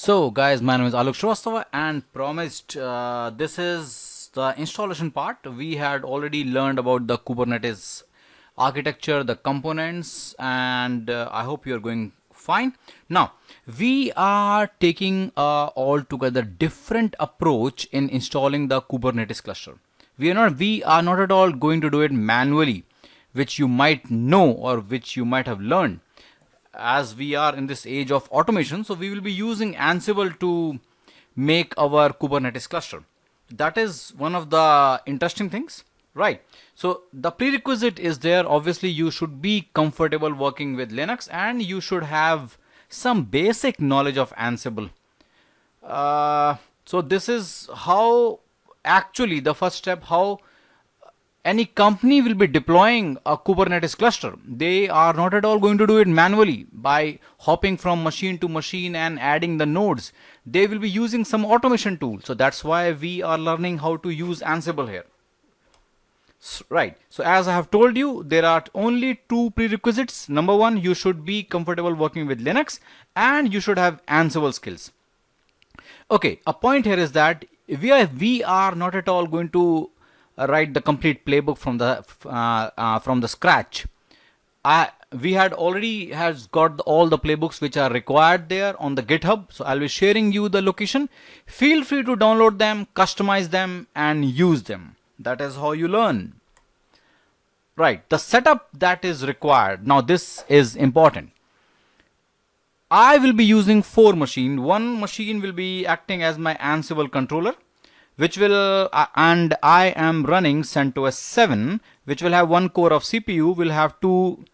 So guys, my name is Alok Shrivastava and promised this is the installation part. We had already learned about the Kubernetes architecture, the components, and I hope you're going fine. Now, we are taking a altogether different approach in installing the Kubernetes cluster. We are not at all going to do it manually, which you might know or which you might have learned as we are in this age of automation. So we will be using Ansible to make our Kubernetes cluster. That is one of the interesting things, right? So the prerequisite is there. Obviously you should be comfortable working with Linux and you should have some basic knowledge of Ansible. So this is how actually the first step, how any company will be deploying a Kubernetes cluster. They are not at all going to do it manually by hopping from machine to machine and adding the nodes. They will be using some automation tool. So that's why we are learning how to use Ansible here. Right. So as I have told you, there are only two prerequisites. Number one, you should be comfortable working with Linux and you should have Ansible skills. Okay, a point here is that we are not at all going to write the complete playbook from the scratch. We had already has got all the playbooks which are required there on the GitHub. So I'll be sharing you the location. Feel free to download them, customize them, and use them. That is how you learn. Right, the setup that is required. Now this is important. I will be using 4 machines. One machine will be acting as my Ansible controller, which will and I am running CentOS 7, which will have 1 core of CPU, will have 2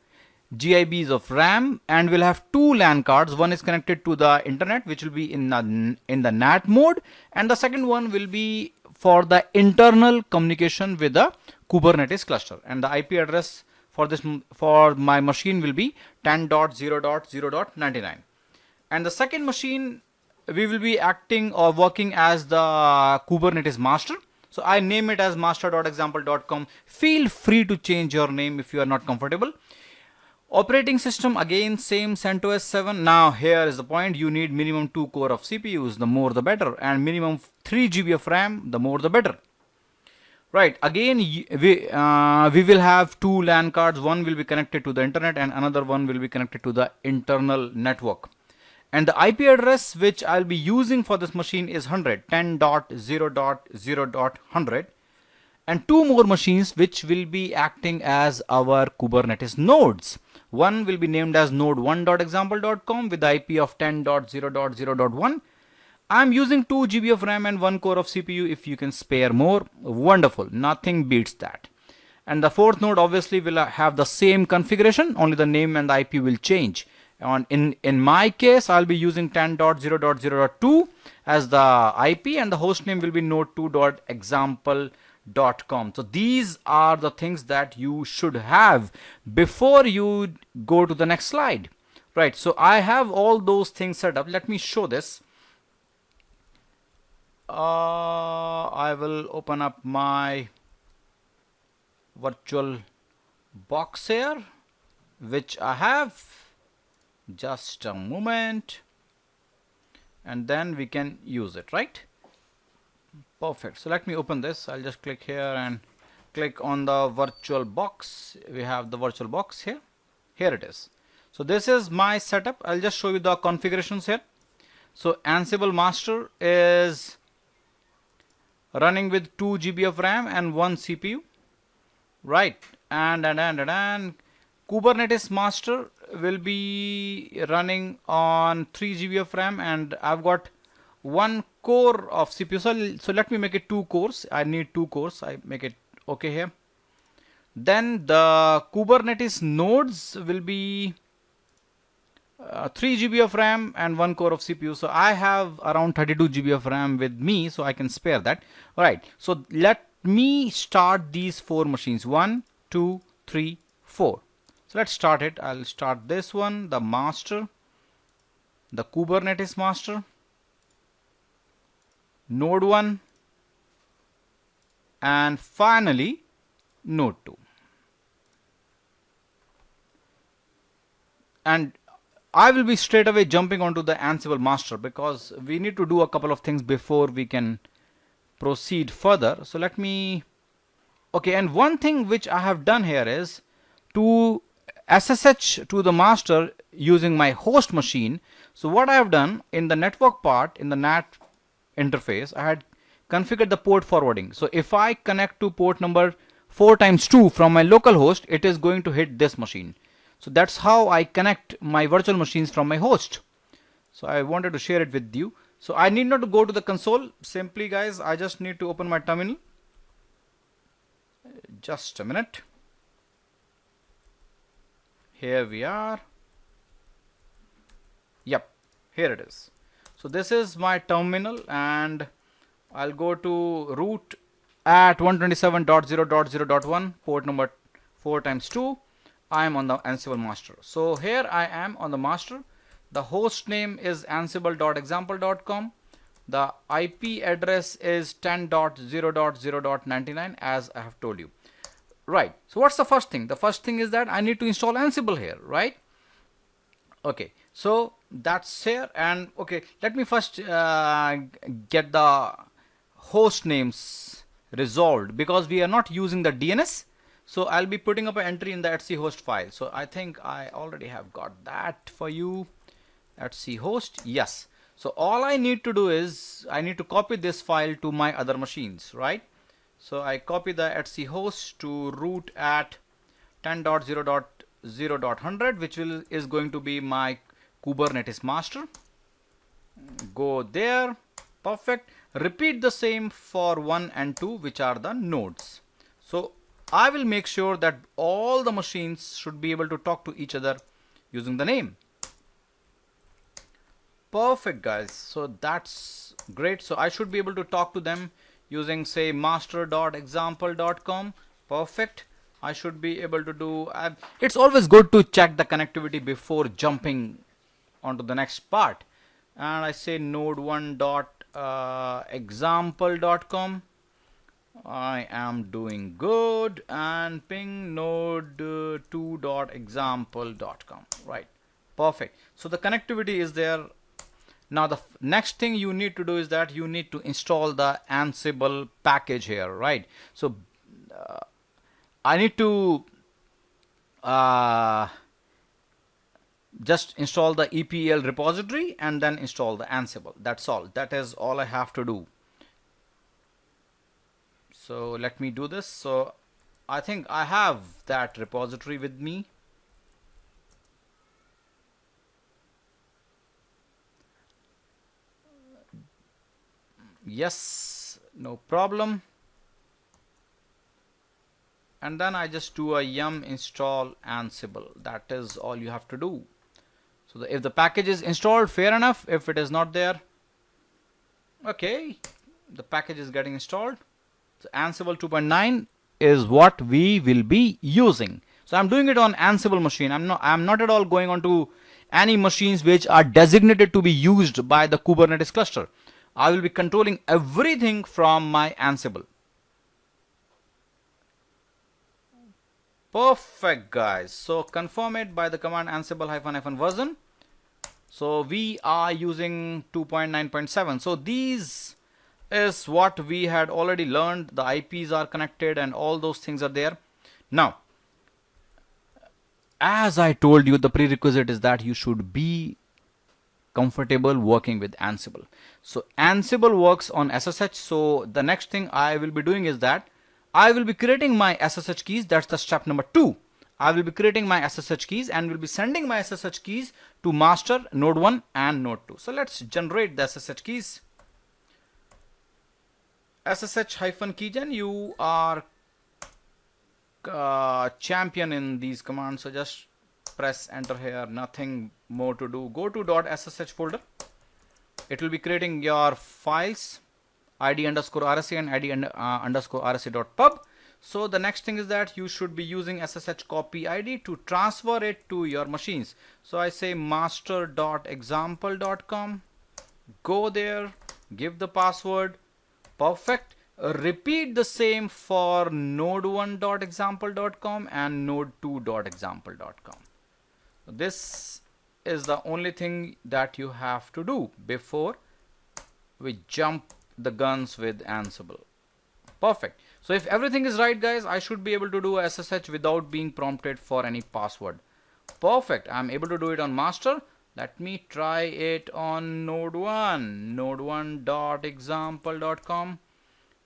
GIBs of RAM, and will have 2 LAN cards. One is connected to the internet, which will be in the NAT mode, and the second one will be for the internal communication with the Kubernetes cluster. And the IP address for my machine will be 10.0.0.99. And the second machine, we will be acting or working as the Kubernetes master. So I name it as master.example.com. Feel free to change your name if you are not comfortable. Operating system, again same, CentOS 7. Now here is the point, you need minimum 2 core of CPUs, the more the better, and minimum 3 GB of RAM, the more the better. Right, again we will have 2 LAN cards. One will be connected to the internet and another one will be connected to the internal network. And the IP address which I'll be using for this machine is 10.0.0.100, and 2 more machines which will be acting as our Kubernetes nodes. One will be named as node1.example.com with the IP of 10.0.0.1. I'm using 2 GB of RAM and 1 core of CPU. If you can spare more, wonderful, nothing beats that. And the fourth node obviously will have the same configuration, only the name and the IP will change. In my case, I'll be using 10.0.0.2 as the IP, and the host name will be node2.example.com. So these are the things that you should have before you go to the next slide. Right, so I have all those things set up. Let me show this. I will open up my virtual box here, which I have. Just a moment, and then we can use it, right? Perfect. So let me open this. I'll just click here and click on the virtual box. We have the virtual box here. Here it is. So this is my setup. I'll just show you the configurations here. So Ansible master is running with 2 GB of RAM and 1 CPU, right? And Kubernetes master will be running on 3 GB of RAM, and I've got 1 core of CPU. So let me make it 2 cores. I need 2 cores. I make it okay here. Then the Kubernetes nodes will be 3 GB of RAM and 1 core of CPU. So I have around 32 GB of RAM with me, so I can spare that. All right. So let me start these 4 machines. 1, 2, 3, 4. So let's start it. I'll start this one, the master, the Kubernetes master, node 1, and finally node 2. And I will be straight away jumping onto the Ansible master because we need to do a couple of things before we can proceed further. So let me, okay, and one thing which I have done here is to SSH to the master using my host machine. So what I have done in the network part, in the NAT interface, I had configured the port forwarding. So if I connect to port number 4 times 2 from my local host, it is going to hit this machine. So that's how I connect my virtual machines from my host. So I wanted to share it with you. So I need not to go to the console. Simply guys, I just need to open my terminal. Just a minute. Here we are. Yep, here it is. So this is my terminal, and I'll go to root at 127.0.0.1, port number 4 times 2. I am on the Ansible master. So here I am on the master. The host name is ansible.example.com. The IP address is 10.0.0.99 as I have told you. Right. So what's the first thing? The first thing is that I need to install Ansible here, right? Okay. So that's here, and okay, let me first get the host names resolved because we are not using the DNS. So I'll be putting up an entry in the etc host file. So I think I already have got that for you. etc host, yes. So all I need to do is I need to copy this file to my other machines, right? So I copy the etc host to root at 10.0.0.100, which is going to be my Kubernetes master. Go there, perfect. Repeat the same for 1 and 2, which are the nodes. So I will make sure that all the machines should be able to talk to each other using the name. Perfect guys, so that's great. So I should be able to talk to them using say master.example.com. perfect. I should be able to do, it's always good to check the connectivity before jumping onto the next part. And I say node1.example.com. I am doing good, and ping node2.example.com. right, perfect. So the connectivity is there. Now the next thing you need to do is that you need to install the Ansible package here, right? So I need to just install the Epl repository and then install the Ansible. That's all. That is all I have to do. So let me do this. So I think I have that repository with me. Yes, no problem. And then I just do a yum install Ansible. That is all you have to do. So if the package is installed, fair enough. If it is not there, okay, the package is getting installed. So Ansible 2.9 is what we will be using. So I'm doing it on Ansible machine. I'm not at all going on to any machines which are designated to be used by the Kubernetes cluster. I will be controlling everything from my Ansible. Perfect guys. So confirm it by the command ansible -- version. So we are using 2.9.7. So these is what we had already learned. The IPs are connected and all those things are there. Now, as I told you, the prerequisite is that you should be comfortable working with Ansible. So Ansible works on SSH. So the next thing I will be doing is that I will be creating my SSH keys. That's the step number 2. I will be creating my SSH keys and will be sending my SSH keys to master, node 1 and node 2. So let's generate the SSH keys. SSH-keygen, you are champion in these commands. So just press enter here, nothing more to do. Go to .ssh folder. It will be creating your files, id_rsa and id_rsa.pub. So the next thing is that you should be using SSH copy ID to transfer it to your machines. So I say master.example.com. Go there, give the password. Perfect. Repeat the same for node1.example.com and node2.example.com. This is the only thing that you have to do before we jump the guns with Ansible. Perfect. So if everything is right, guys, I should be able to do SSH without being prompted for any password. Perfect. I'm able to do it on master. Let me try it on node 1, node1.example.com.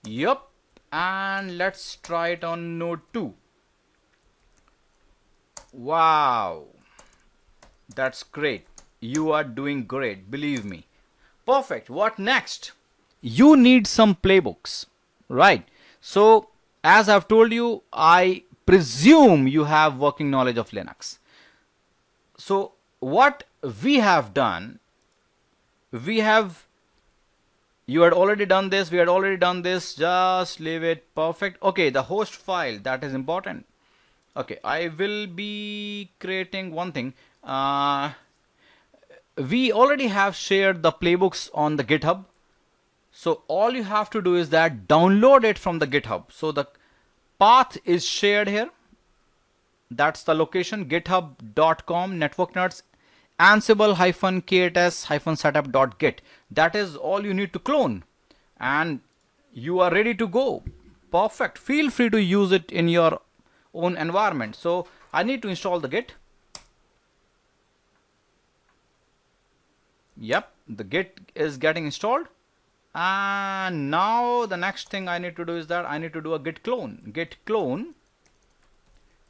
Yup. And let's try it on node 2. Wow. That's great. You are doing great. Believe me. Perfect. What next? You need some playbooks, right? So as I've told you, I presume you have working knowledge of Linux. So what we have done, you had already done this, we had already done this, just leave it. Perfect. Okay, the host file, that is important. Okay, I will be creating one thing. We already have shared the playbooks on the GitHub. So all you have to do is that download it from the GitHub. So the path is shared here. That's the location, github.com network nerds ansible-k8s-setup.git. That is all you need to clone and you are ready to go. Perfect. Feel free to use it in your own environment. So I need to install the Git. Yep, the Git is getting installed. And now the next thing I need to do is that I need to do a git clone. Git clone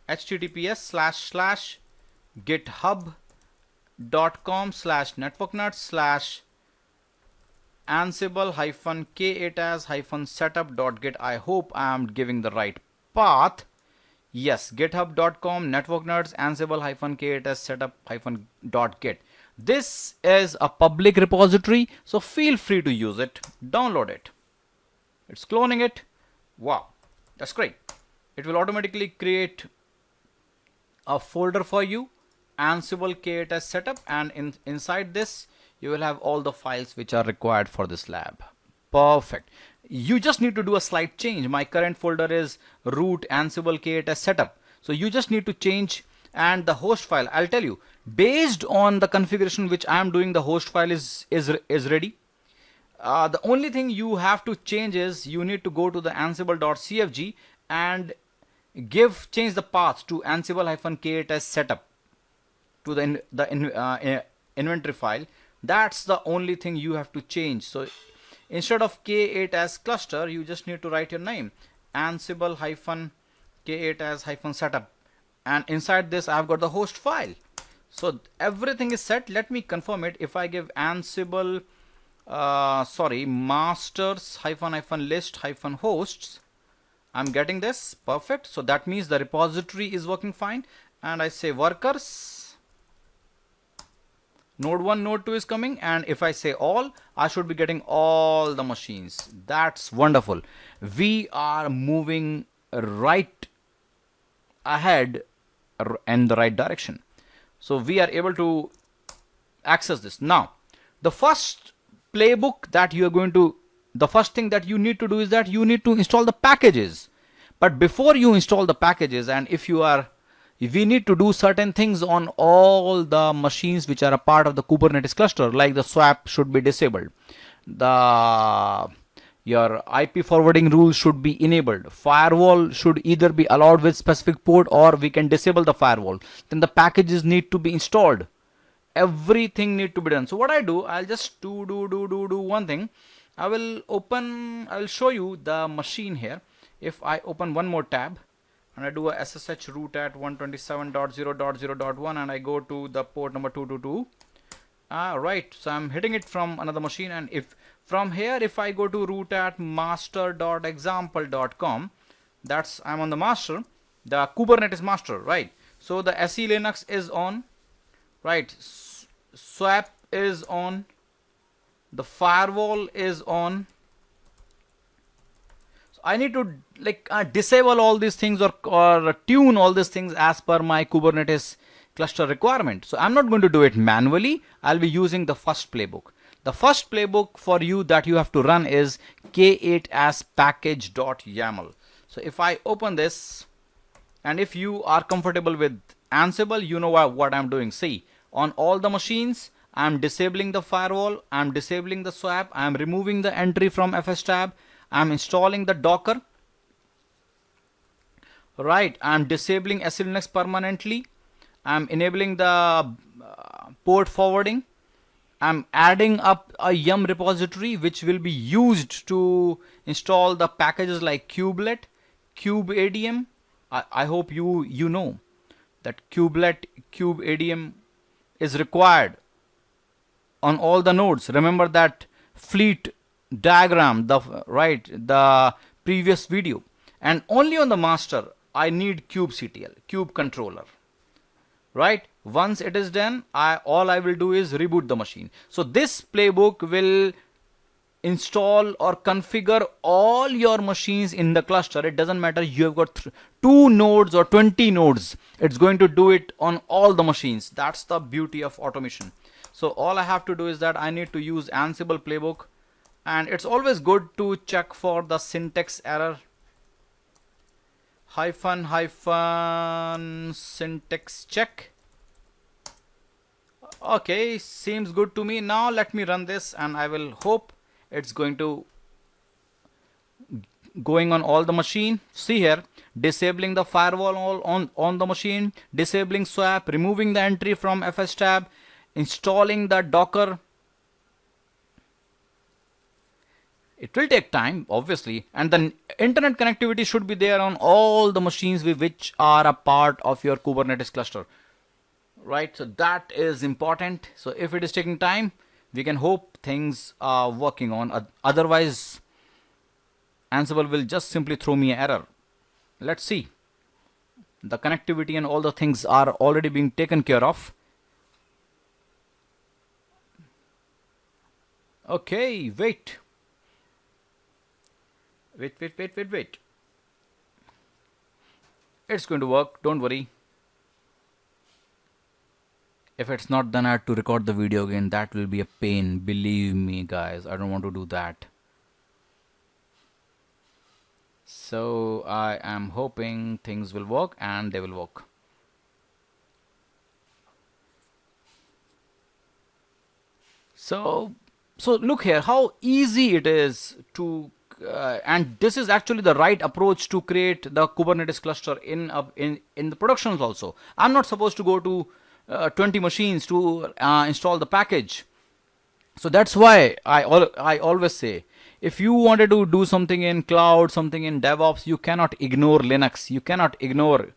https://github.com/network-ansible-k8s-setup.git. I hope I am giving the right path. Yes, github.com network nerds ansible-k8s-setup-.git. This is a public repository, so feel free to use it. Download it. It's cloning it. Wow, that's great. It will automatically create a folder for you, Ansible K8s setup, and inside this you will have all the files which are required for this lab. Perfect. You just need to do a slight change. My current folder is root Ansible K8s setup. So you just need to change, and the host file, I'll tell you, based on the configuration which I am doing, the host file is ready. The only thing you have to change is you need to go to the ansible.cfg and change the path to ansible-k8s setup to the inventory file. That's the only thing you have to change. So instead of K8s cluster, you just need to write your name, ansible-k8s-setup, and inside this I've got the host file. So everything is set. Let me confirm it. If I give ansible masters-list-hosts, I'm getting this. Perfect. So that means the repository is working fine. And I say workers, node 1, node 2 is coming, and if I say all, I should be getting all the machines. That's wonderful. We are moving right ahead in the right direction. So we are able to access this. Now, the first playbook that you are going to, the first thing that you need to do is that you need to install the packages. But before you install the packages, and if we need to do certain things on all the machines which are a part of the Kubernetes cluster, like the swap should be disabled. Your IP forwarding rules should be enabled. Firewall should either be allowed with specific port or we can disable the firewall. Then the packages need to be installed. Everything need to be done. So what I do, I'll just do one thing. I will show you the machine here. If I open one more tab and I do a SSH root at 127.0.0.1 and I go to the port number 222. Right, so I'm hitting it from another machine, and if from here, if I go to root at master.example.com, that's, I'm on the master, the Kubernetes master, right? So the SE Linux is on, right? Swap is on, the firewall is on. So I need to disable all these things or tune all these things as per my Kubernetes cluster requirement. So I'm not going to do it manually. I'll be using the first playbook. The first playbook for you that you have to run is k8s package.yaml. So if I open this, and if you are comfortable with Ansible, you know what I'm doing. See, on all the machines. I'm disabling the firewall, I'm disabling the swap, I'm removing the entry from FS tab, I'm installing the Docker. Right, I'm disabling SE Linux permanently. I'm enabling the port forwarding. I'm adding up a yum repository which will be used to install the packages like kubelet, kubeadm. I hope you know that kubelet, kubeadm is required on all the nodes. Remember that fleet diagram, the previous video. And only on the master I need Cube Ctl, Cube controller. Right, once it is done, all I will do is reboot the machine. So this playbook will install or configure all your machines in the cluster. It doesn't matter you have got 2 nodes or 20 nodes, it's going to do it on all the machines. That's the beauty of automation. So all I have to do is that I need to use Ansible playbook, and it's always good to check for the syntax error. Hyphen syntax check. Okay, seems good to me. Now let me run this, and I will hope it's going on all the machine. See here, disabling the firewall on the machine, disabling swap, removing the entry from FS tab, installing the Docker. It will take time, obviously, and the internet connectivity should be there on all the machines which are a part of your Kubernetes cluster. Right, so that is important. So if it is taking time, we can hope things are working on. Otherwise, Ansible will just simply throw me an error. Let's see. The connectivity and all the things are already being taken care of. Okay, wait. It's going to work, don't worry. If it's not done, I have to record the video again. That will be a pain, believe me guys. I don't want to do that. So I am hoping things will work, and they will work. So look here how easy it is to and this is actually the right approach to create the Kubernetes cluster in the productions also. I'm not supposed to go to 20 machines to install the package. So that's why I always say, if you wanted to do something in cloud, something in DevOps, you cannot ignore Linux. You cannot ignore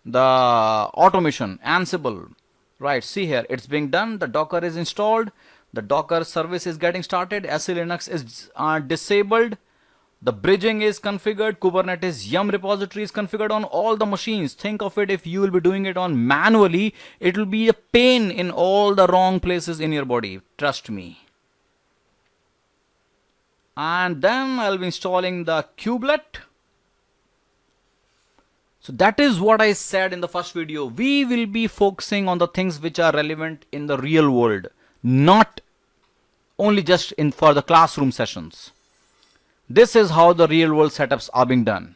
the automation, Ansible. Right, see here, it's being done. The Docker is installed. The Docker service is getting started. SE Linux is disabled. The bridging is configured. Kubernetes yum repository is configured on all the machines. Think of it, if you will be doing it on manually, it will be a pain in all the wrong places in your body. Trust me. And then I'll be installing the kubelet. So that is what I said in the first video. We will be focusing on the things which are relevant in the real world, not only just for the classroom sessions. This is how the real world setups are being done.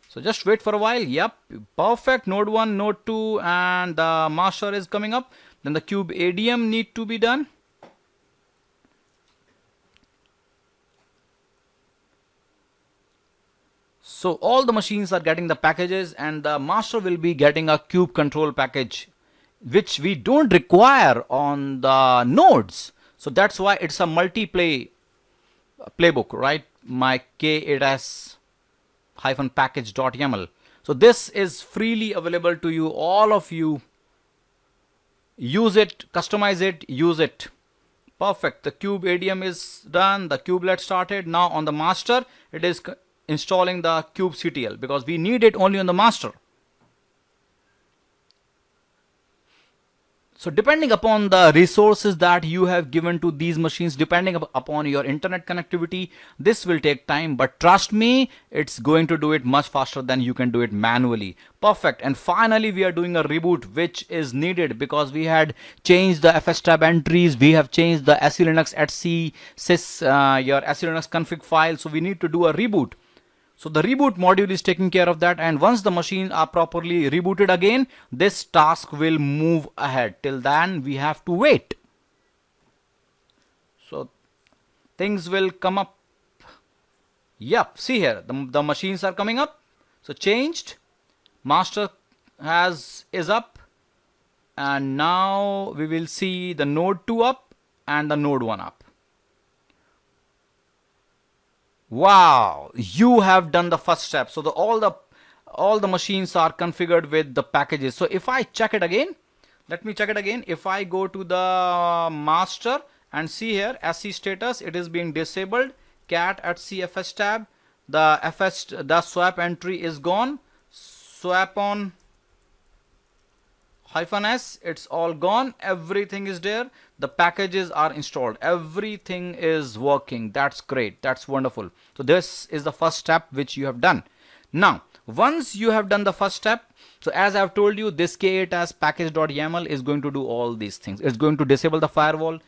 So just wait for a while. Yep, perfect. Node 1, node 2, and the master is coming up. Then the kubeadm need to be done. So all the machines are getting the packages, and the master will be getting a kube control package, which we don't require on the nodes. So that's why it's a multi-play playbook, right? My k8s-package.yaml. So this is freely available to you. All of you use it, customize it, use it. Perfect. The kubeadm is done. The kubelet started. Now on the master, it is installing the Cube Ctl, because we need it only on the master. So depending upon the resources that you have given to these machines, depending upon your internet connectivity, this will take time, but trust me, it's going to do it much faster than you can do it manually. Perfect. And finally we are doing a reboot, which is needed because we had changed the FS tab entries, we have changed the SE Linux etc sys your SE Linux config file, so we need to do a reboot. So the reboot module is taking care of that, and once the machine are properly rebooted again, this task will move ahead. Till then we have to wait. So things will come up. Yep, see here, the machines are coming up. So changed, master is up, and now we will see the node 2 up and the node 1 up. Wow, you have done the first step. So all the machines are configured with the packages. So if I check it again, let me check it again. If I go to the master and see here SC status, it is being disabled. Cat at CFS tab, the swap entry is gone. Swap on -s, it's all gone. Everything is there. The packages are installed. Everything is working. That's great. That's wonderful. So this is the first step which you have done. Now, once you have done the first step, so as I've told you, this K8 as package.yaml is going to do all these things. It's going to disable the firewall,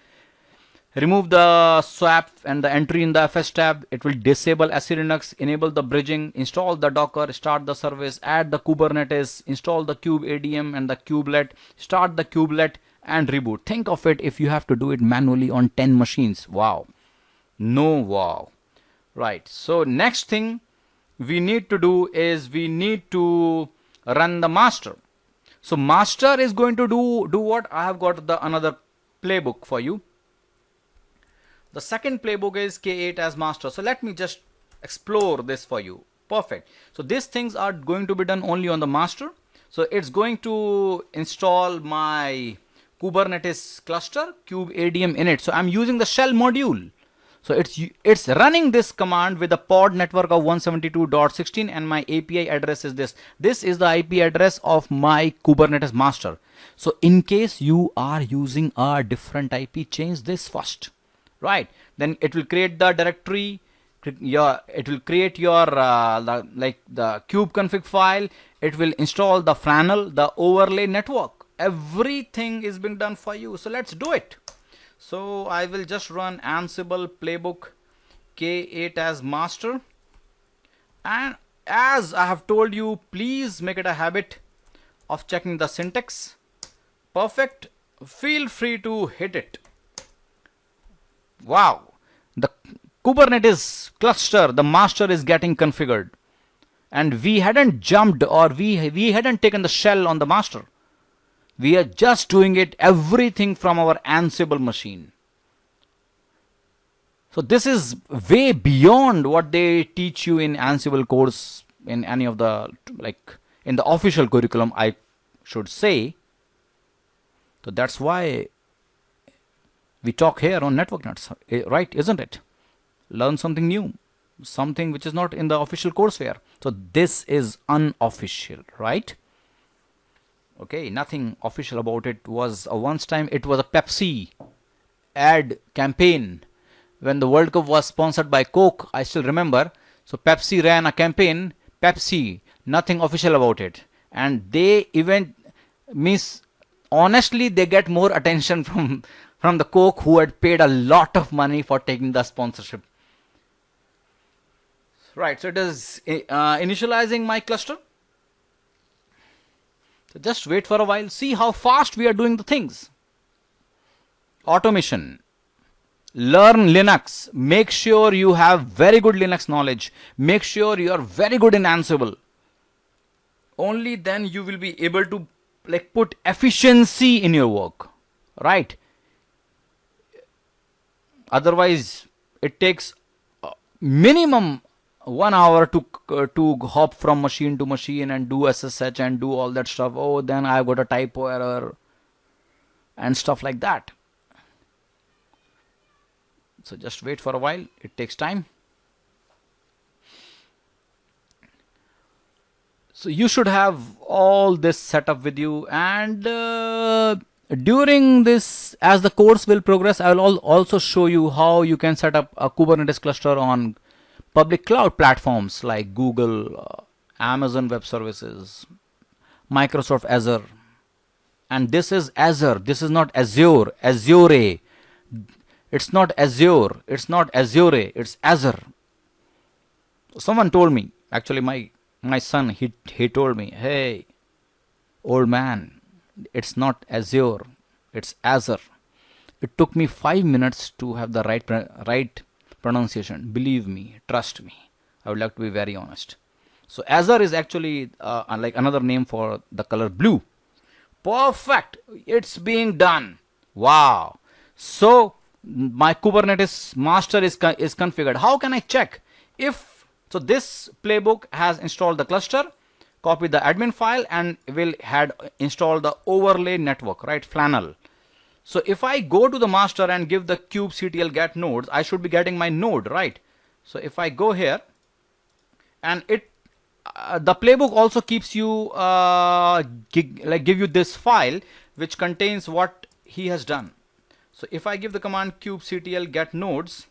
remove the swap and the entry in the FS tab. It will disable SE Linux, enable the bridging, install the Docker, start the service, add the Kubernetes, install the Cube ADM and the kubelet, start the kubelet and reboot. Think of it if you have to do it manually on 10 machines. Wow. No wow. Right. So next thing we need to do is we need to run the master. So master is going to do what? I have got the another playbook for you. The second playbook is K8 as master. So let me just explore this for you. Perfect. So these things are going to be done only on the master. So it's going to install my Kubernetes cluster, Cube ADM in it. So I'm using the shell module. So it's running this command with a pod network of 172.16 and my API address is this. This is the IP address of my Kubernetes master. So in case you are using a different IP, change this first. Right, then it will create the directory. It will create your the cube config file. It will install the Franel, the overlay network. Everything is being done for you. So let's do it. So I will just run Ansible playbook K8 as master, and as I have told you, please make it a habit of checking the syntax. Perfect. Feel free to hit it. Wow, the Kubernetes cluster, the master is getting configured, and we hadn't jumped or we hadn't taken the shell on the master. We are just doing it everything from our Ansible machine. So this is way beyond what they teach you in Ansible course in any of the in the official curriculum, I should say. So that's why we talk here on Network Nuts, right? Isn't it? Learn something new, something which is not in the official courseware. So this is unofficial, right? Okay, nothing official about it. Was once time it was a Pepsi ad campaign when the World Cup was sponsored by Coke. I still remember. So Pepsi ran a campaign. Pepsi, nothing official about it, and they even honestly they get more attention from the Coke, who had paid a lot of money for taking the sponsorship. Right, so it is initializing my cluster. So just wait for a while, see how fast we are doing the things. Automation. Learn Linux. Make sure you have very good Linux knowledge. Make sure you are very good in Ansible. Only then you will be able to put efficiency in your work, right? Otherwise, it takes minimum 1 hour to hop from machine to machine and do SSH and do all that stuff. Oh, then I've got a typo error and stuff like that. So just wait for a while. It takes time. So you should have all this set up with you, and during this, as the course will progress, I will also show you how you can set up a Kubernetes cluster on public cloud platforms like Google, Amazon Web Services, Microsoft Azure. And this is Azure. This is not Azure. Azure. It's not Azure. It's not Azure. It's Azure. Someone told me Actually, my son, he told me, hey, old man, it's not Azure, it's Azure. It took me 5 minutes to have the right pronunciation. Believe me, trust me. I would like to be very honest. So Azure is actually like another name for the color blue. Perfect. It's being done. Wow. So my Kubernetes master is configured. How can I check if so? This playbook has installed the cluster, copy the admin file, and will had installed the overlay network, right? Flannel. So if I go to the master and give the Cube Ctl get nodes, I should be getting my node, right? So if I go here, and it the playbook also keeps you give you this file which contains what he has done. So if I give the command Cube Ctl get nodes,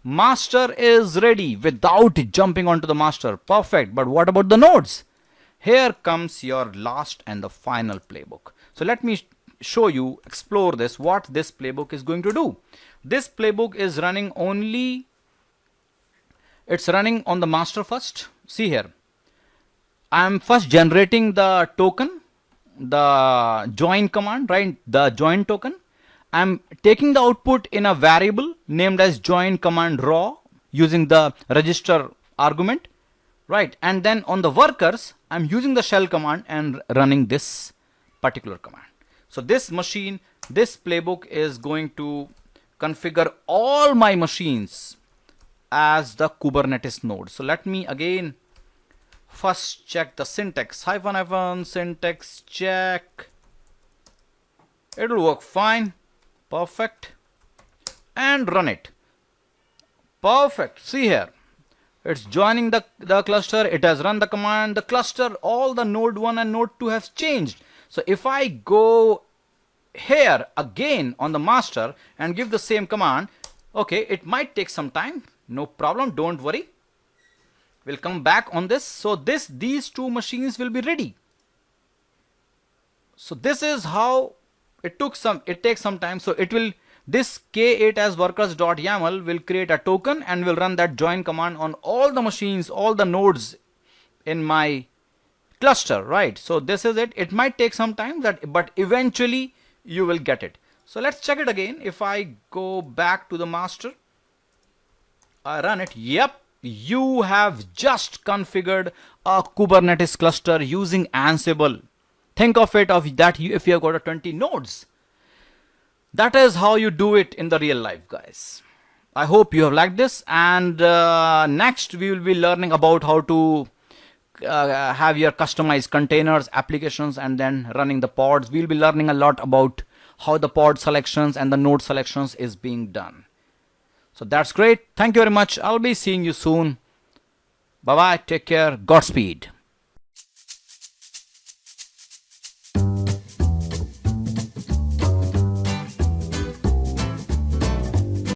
master is ready without jumping onto the master. Perfect. But what about the nodes? Here comes your last and the final playbook. So let me show you, explore this, what this playbook is going to do. This playbook is running only, it's running on the master first. See here, I'm first generating the token, the join command, right? The join token. I'm taking the output in a variable named as join command raw using the register argument, right? And then on the workers, I'm using the shell command and running this particular command. So this machine, this playbook is going to configure all my machines as the Kubernetes node. So let me again first check the syntax, --, syntax check. It'll work fine. Perfect. And run it. Perfect. See here, it's joining the cluster. It has run the command. The cluster, all the node 1 and node 2 has changed. So if I go here again on the master and give the same command, okay, it might take some time. No problem. Don't worry. We'll come back on this. So these two machines will be ready. So this is how it takes some time. So it will, this k8 as workers.yaml will create a token and will run that join command on all the machines, all the nodes in my cluster, right? So this is it. It might take some time, but eventually you will get it. So let's check it again. If I go back to the master, I run it. Yep, you have just configured a Kubernetes cluster using Ansible. Think of it of that if you have got a 20 nodes. That is how you do it in the real life, guys. I hope you have liked this, and next we will be learning about how to have your customized containers, applications, and then running the pods. We'll be learning a lot about how the pod selections and the node selections is being done. So that's great. Thank you very much. I'll be seeing you soon. Bye bye. Take care. Godspeed.